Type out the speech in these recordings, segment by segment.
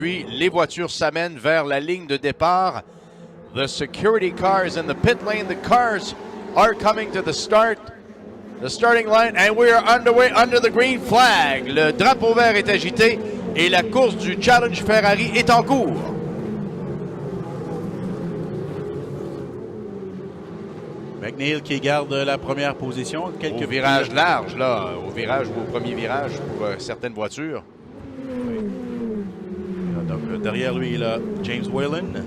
Puis les voitures s'amènent vers la ligne de départ. The security car is in the pit lane. The cars are coming to the starting line, and we are underway under the green flag. Le drapeau vert est agité et la course du Challenge Ferrari est en cours. McNeil qui garde la première position. Quelques virages larges, là, au virage ou au premier virage pour certaines voitures. Oui. Donc, derrière lui, il a James Whalen.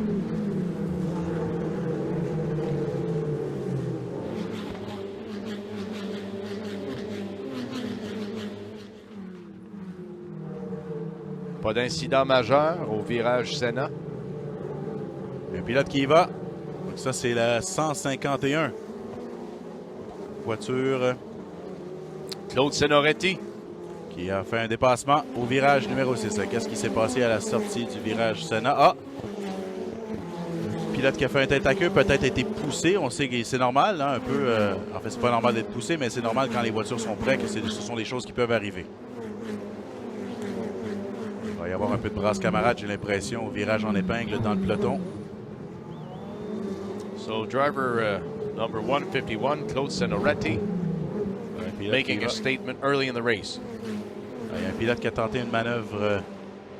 Pas d'incident majeur au virage Senna. Un pilote qui y va. Donc ça, c'est la 151. Voiture. Claude Senoretti. Qui a fait un dépassement au virage numéro 6. Qu'est-ce qui s'est passé à la sortie du virage Senna? Ah! Pilote qui a fait un tête à queue, peut-être été poussé. On sait que c'est normal, hein, un peu. En fait, c'est pas normal d'être poussé, mais c'est normal quand les voitures sont prêtes que ce sont des choses qui peuvent arriver. Il va y avoir un peu de brasse camarade, j'ai l'impression, au virage en épingle dans le peloton. So, driver number 151, Claude Senoretti, making a statement early in the race. Il y a un pilote qui a tenté une manœuvre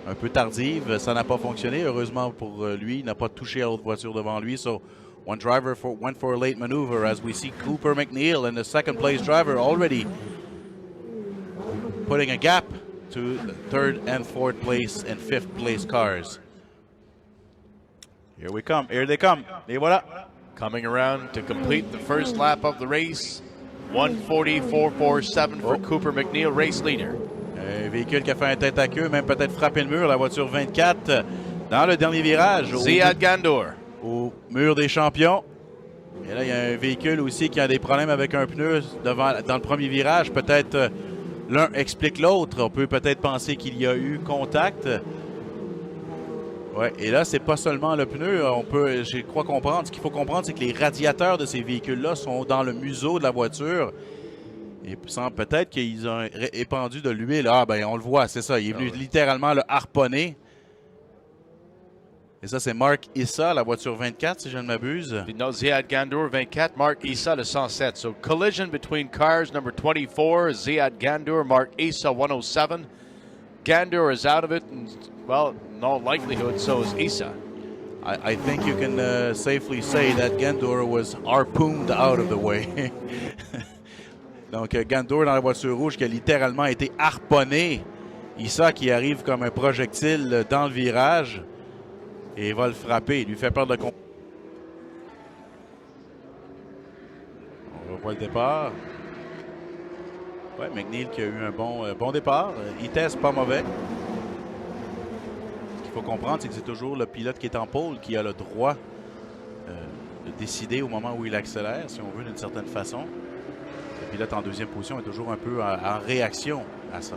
un peu tardive. Ça n'a pas fonctionné. Heureusement pour lui, il n'a pas touché à l'autre voiture devant lui. So, one driver went for a late maneuver as we see Cooper McNeil and the second place driver already putting a gap to the third and fourth place and fifth place cars. Here we come. Here they come. Et voilà. Coming around to complete the first lap of the race. 1:40.447 for Cooper McNeil, race leader. Un véhicule qui a fait un tête à queue, même peut-être frappé le mur, la voiture 24, dans le dernier virage. Ziad Gandour. Au mur des champions. Et là, il y a un véhicule aussi qui a des problèmes avec un pneu dans le premier virage. Peut-être l'un explique l'autre. On peut peut-être penser qu'il y a eu contact. Ouais, et là, c'est pas seulement le pneu. Je crois comprendre. Ce qu'il faut comprendre, c'est que les radiateurs de ces véhicules-là sont dans le museau de la voiture. Et peut-être qu'ils ont épandu de l'huile. Ah, ben, on le voit, c'est ça. Il est venu littéralement le harponner. Et ça, c'est Mark Issa, la voiture 24, si je ne m'abuse. Ziad Gandour, 24. Mark Issa, le 107. So, collision between cars number 24, Ziad Gandour, Mark Issa, 107. Gandour is out of it, and, well, in all likelihood, so is Issa. I think you can safely say that Gandour was harpooned out of the way. Donc, Gandour dans la voiture rouge qui a littéralement été harponné. Issa qui arrive comme un projectile dans le virage et va le frapper. Il lui fait perdre le contrôle. On revoit le départ. Ouais, McNeil qui a eu un bon départ. Itès, pas mauvais. Ce qu'il faut comprendre, c'est que c'est toujours le pilote qui est en pôle qui a le droit de décider au moment où il accélère, si on veut, d'une certaine façon. Le pilote en deuxième position est toujours un peu en réaction à ça.